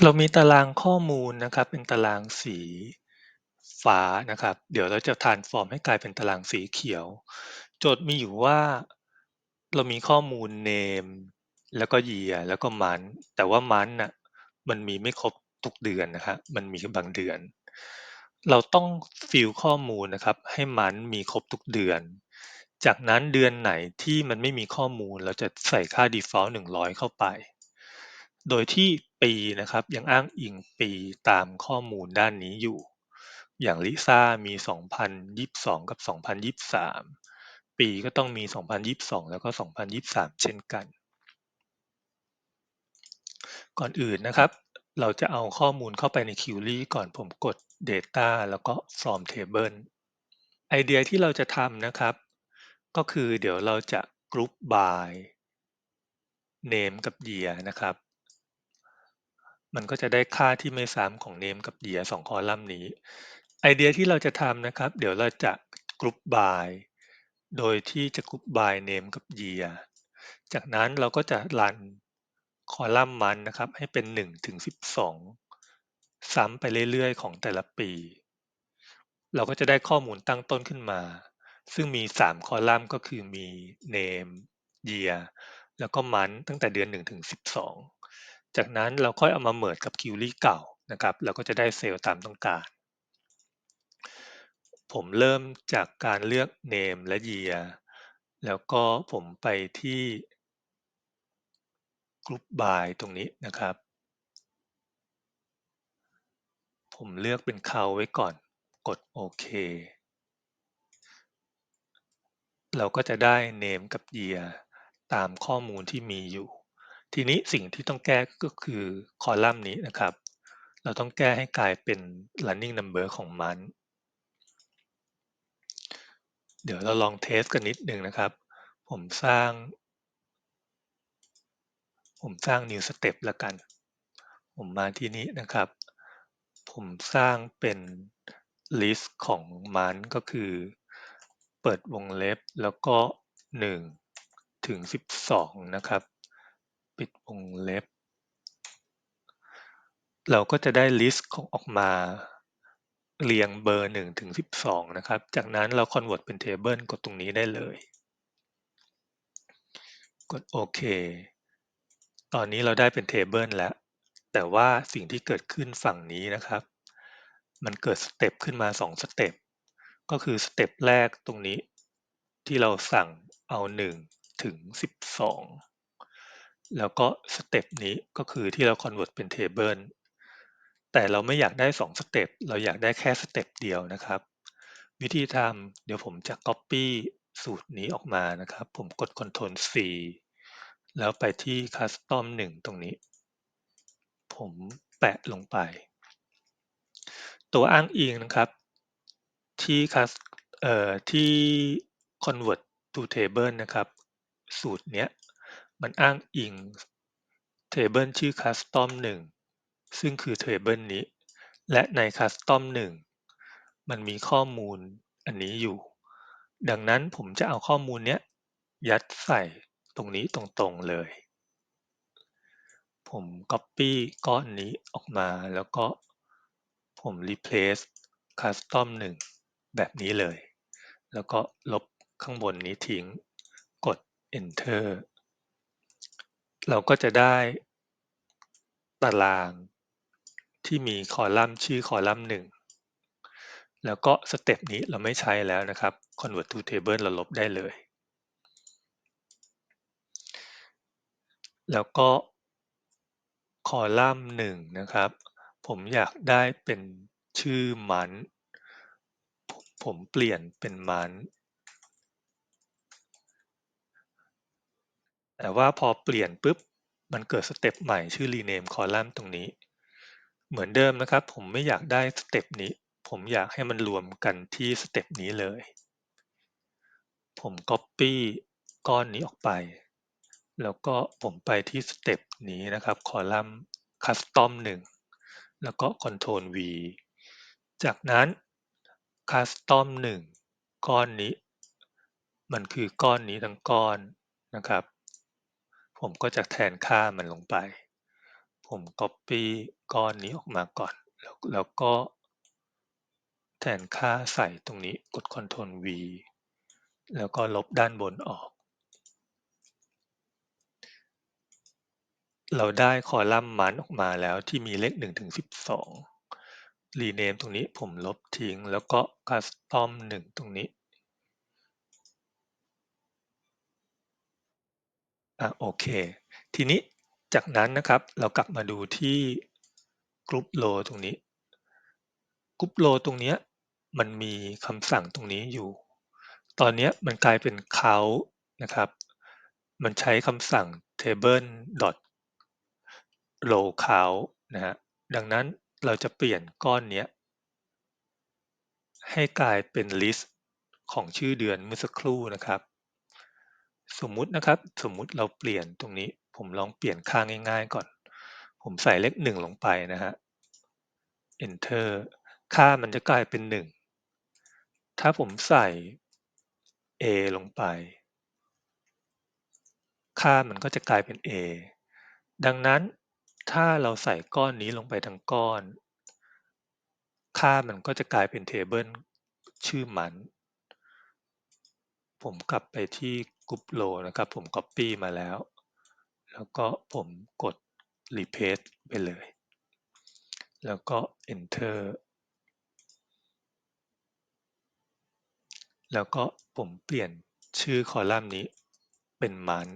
เรามีตารางข้อมูลนะครับเป็นตารางสีฟ้านะครับเดี๋ยวเราจะ transform ให้กลายเป็นตารางสีเขียวโจทย์มีอยู่ว่าเรามีข้อมูล name แล้วก็ year แล้วก็ month แต่ว่า month น่ะมันมีไม่ครบทุกเดือนนะครับมันมีแค่บางเดือนเราต้องฟิลข้อมูลนะครับให้ month มีครบทุกเดือนจากนั้นเดือนไหนที่มันไม่มีข้อมูลเราจะใส่ค่า default 100เข้าไป โดยที่ปีนะครับยังอ้างอิงปีตามข้อมูลด้านนี้อยู่อย่างลิซ่ามี2022กับ2023ปีก็ต้องมี2022แล้วก็2023เช่นกันก่อนอื่นนะครับเราจะเอาข้อมูลเข้าไปใน Query ก่อนผมกด Data แล้วก็ From Table ไอเดียที่เราจะทำนะครับก็คือเดี๋ยวเราจะ Group by Name กับ Year นะครับ มันก็จะได้ค่าที่ไม่ซ้ำของ name กับ year 2คอลัมน์นี้ไอเดียที่เราจะทำนะครับเดี๋ยวเราจะ group by โดยที่จะ group by name กับ year จากนั้นเราก็จะรันคอลัมน์มันนะครับให้เป็น1ถึง12ซ้ำไปเรื่อยๆของแต่ละปีเราก็จะได้ข้อมูลตั้งต้นขึ้นมาซึ่งมี3คอลัมน์ก็คือมี name year แล้วก็ month ตั้งแต่เดือน1ถึง12จากนั้นเราค่อยเอามา merge กับ query เก่านะครับเราก็จะได้เซลล์ตามต้องการผมเริ่มจากการเลือก name และ year แล้วก็ผมไปที่ group by ตรงนี้นะครับผมเลือกเป็น count ไว้ก่อนกดโอเคเราก็จะได้ name กับ year ตามข้อมูลที่มีอยู่ทีนี้สิ่งที่ต้องแก้ก็คือคอลัมน์นี้นะครับเราต้องแก้ให้กลายเป็น running number ของมันเดี๋ยวเราลองเทสกันนิดนึงนะครับผมสร้าง new step แล้วกันผมมาที่นี้นะครับผมสร้างเป็น list ของ month ก็คือเปิดวงเล็บแล้วก็1ถึง12นะครับปิดวงเล็บเราก็จะได้ list ของออกมาเรียงเบอร์1ถึง12นะครับจากนั้นเรา convert เป็น table กดตรงนี้ได้เลยกดโอเคตอนนี้เราได้เป็น table แล้วแต่ว่าสิ่งที่เกิดขึ้นฝั่งนี้นะครับมันเกิดสเต็ปขึ้นมา2สเต็ปก็คือสเต็ปแรกตรงนี้ที่เราสั่งเอา1ถึง12แล้วก็สเต็ปนี้ก็คือที่เรา convert เป็น table แต่เราไม่อยากได้2สเต็ปเราอยากได้แค่สเต็ปเดียวนะครับวิธีทำเดี๋ยวผมจะ copy สูตรนี้ออกมานะครับผมกด Ctrl C แล้วไปที่ Custom 1ตรงนี้ผมแปะลงไปตัวอ้างอิงนะครับที่ ที่ convert to table นะครับสูตรเนี้ยมันอ้างอิง table ชื่อ custom 1ซึ่งคือ table นี้และใน custom 1มันมีข้อมูลอันนี้อยู่ดังนั้นผมจะเอาข้อมูลเนี้ยยัดใส่ตรงนี้ตรงๆเลยผม copy ก้อนนี้ออกมาแล้วก็ผม replace custom 1แบบนี้เลยแล้วก็ลบข้างบนนี้ทิ้งกด enter เราก็จะได้ตารางที่มีคอลัมน์ชื่อคอลัมน์1แล้วก็สเต็ปนี้เราไม่ใช้แล้วนะครับ convert to table เราลบได้เลยแล้วก็คอลัมน์1นะครับผมอยากได้เป็นชื่อมันผมเปลี่ยนเป็นมันแต่ว่าพอเปลี่ยนปุ๊บมันเกิดสเต็ปใหม่ชื่อ rename column ตรงนี้เหมือนเดิมนะครับผมไม่อยากได้สเต็ปนี้ผมอยากให้มันรวมกันที่สเต็ปนี้เลยผม copy ก้อนนี้ออกไปแล้วก็ผมไปที่สเต็ปนี้นะครับคอลัมน์ custom 1แล้วก็ Ctrl V จากนั้น custom 1ก้อนนี้มันคือก้อนนี้ทั้งก้อนนะครับผมก็จะแทนค่ามันลงไป ผม Copy ก้อนนี้ออกมาก่อนแล้วก็แทนค่าใส่ตรงนี้กด Ctrl V แล้วก็ลบด้านบนออกเราได้คอลัมน์มันออกมาแล้วที่มีเลข1ถึง12 rename ตรงนี้ผมลบทิ้งแล้วก็ custom 1ตรงนี้โอเคทีนี้จากนั้นนะครับเรากลับมาดูที่ Group Row ตรงนี้ Group Row ตรงเนี้ยมันมีคำสั่งตรงนี้อยู่ตอนเนี้ยมันกลายเป็น count นะครับมันใช้คำสั่ง table row count นะฮะดังนั้นเราจะเปลี่ยนก้อนเนี้ยให้กลายเป็น list ของชื่อเดือนเมื่อสักครู่นะครับสมมุตินะครับสมมุติเราเปลี่ยนตรงนี้ผมลองเปลี่ยนค่าง่ายๆก่อนผมใส่เลข1ลงไปนะฮะ enter ค่ามันจะกลายเป็น1ถ้าผมใส่ a ลงไปค่ามันก็จะกลายเป็น a ดังนั้นถ้าเราใส่ก้อนนี้ลงไปทั้งก้อนค่ามันก็จะกลายเป็นเทเบิลชื่อมันผมกลับไปที่ Group Row นะครับผม Copy มาแล้วแล้วก็ผมกด Repaste ไปเลยแล้วก็ Enter แล้วก็ผมเปลี่ยนชื่อคอลัมน์นี้เป็นมัน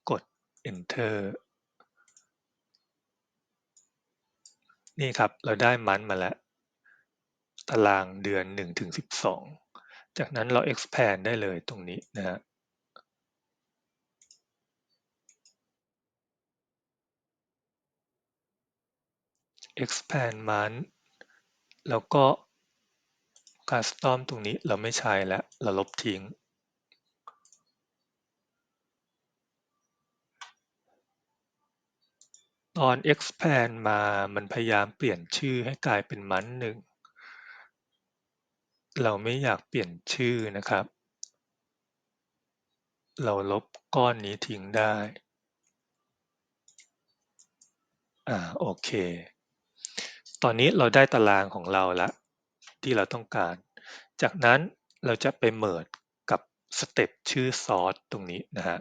กด Enter นี่ครับเราได้มันมาแล้วตารางเดือน1ถึง12จากนั้นเรา expand ได้เลยตรงนี้นะฮะ expand month แล้วก็ custom ตรงนี้เราไม่ใช้แล้วเราลบทิ้งตอน expand มามันพยายามเปลี่ยนชื่อให้กลายเป็นมันหนึ่งเราไม่อยากเปลี่ยนชื่อนะครับเราลบก้อนนี้ทิ้งได้โอเคตอนนี้เราได้ตารางของเราแล้วที่เราต้องการจากนั้นเราจะไปเมิร์กับสเต็ปชื่อซอสตรงนี้นะฮะ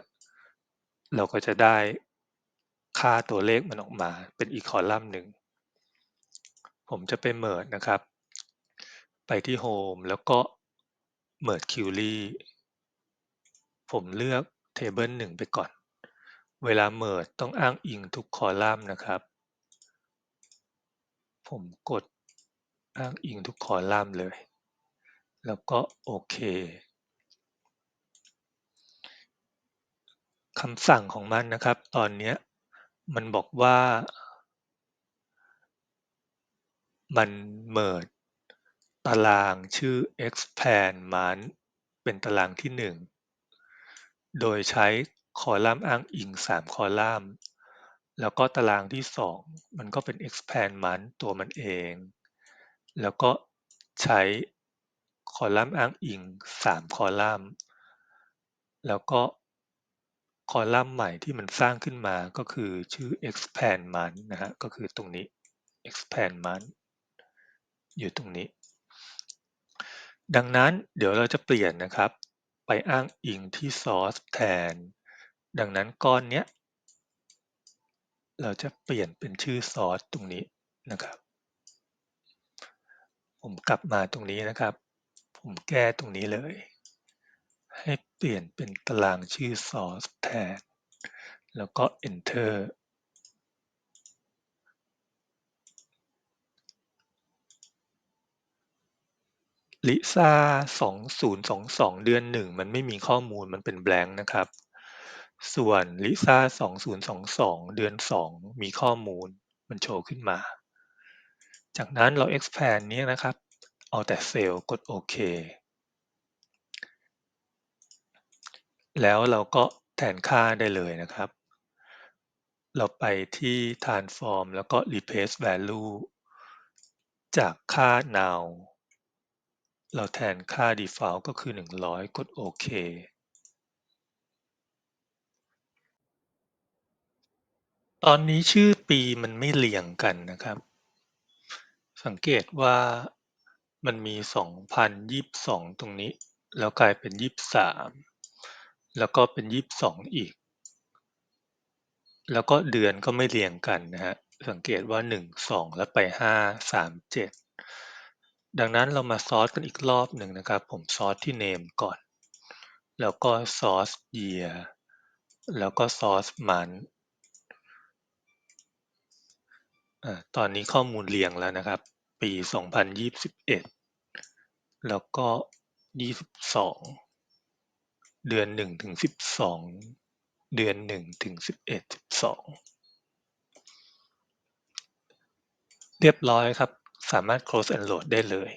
เราก็จะได้ค่าตัวเลขมันออกมาเป็นอีกคอลัมน์หนึ่งผมจะไปเมิร์นะครับไปที่ Home แล้วก็ Merge Query ผมเลือก Table 1ไปก่อนเวลา Merge ต้องอ้างอิงทุกคอลัมน์นะครับผมกดอ้างอิงทุกคอลัมน์เลยแล้วก็โอเคคำสั่งของมันนะครับตอนนี้มันบอกว่ามัน Merge ตารางชื่อ expand month เป็นตารางที่1โดยใช้คอลัมน์อ้างอิง3คอลัมน์แล้วก็ตารางที่2มันก็เป็น expand month ตัวมันเองแล้วก็ใช้คอลัมน์อ้างอิง3คอลัมน์แล้วก็คอลัมน์ใหม่ที่มันสร้างขึ้นมาก็คือชื่อ expand month นะฮะก็คือตรงนี้ expand month อยู่ตรงนี้ดังนั้นเดี๋ยวเราจะเปลี่ยนนะครับไปอ้างอิงที่ source แทนดังนั้นก้อนเนี้ยเราจะเปลี่ยนเป็นชื่อ source ตรงนี้นะครับผมกลับมาตรงนี้นะครับผมแก้ตรงนี้เลยให้เปลี่ยนเป็นตารางชื่อ source แทนแล้วก็ enter ลิซ่า2022เดือน1มันไม่มีข้อมูลมันเป็น blank นะครับส่วนลิซ่า2022เดือน2มีข้อมูลมันโชว์ขึ้นมาจากนั้นเรา expand นี้นะครับเอาแต่เซลล์กดโอเคแล้วเราก็แทนค่าได้เลยนะครับเราไปที่ transform แล้วก็ replace value จากค่า now เราแทนค่า default ก็คือ100กดโอเค ตอนนี้ชื่อปีมันไม่เรียงกันนะครับสังเกตว่ามันมี2022ตรงนี้แล้วกลายเป็น23แล้วก็เป็น22อีกแล้วก็เดือนก็ไม่เรียงกันนะฮะสังเกตว่า1 2แล้วไป5 3 7ดังนั้นเรามาซอร์ตกันอีกรอบหนึ่งนะครับผมซอร์ตที่ name ก่อนแล้วก็ซอร์ส year แล้วก็ซอร์ส month ตอนนี้ข้อมูลเรียงแล้วนะครับปี2021แล้วก็22เดือน1ถึง12เดือน1ถึง11 12เรียบร้อยครับสามารถ close and load ได้เลย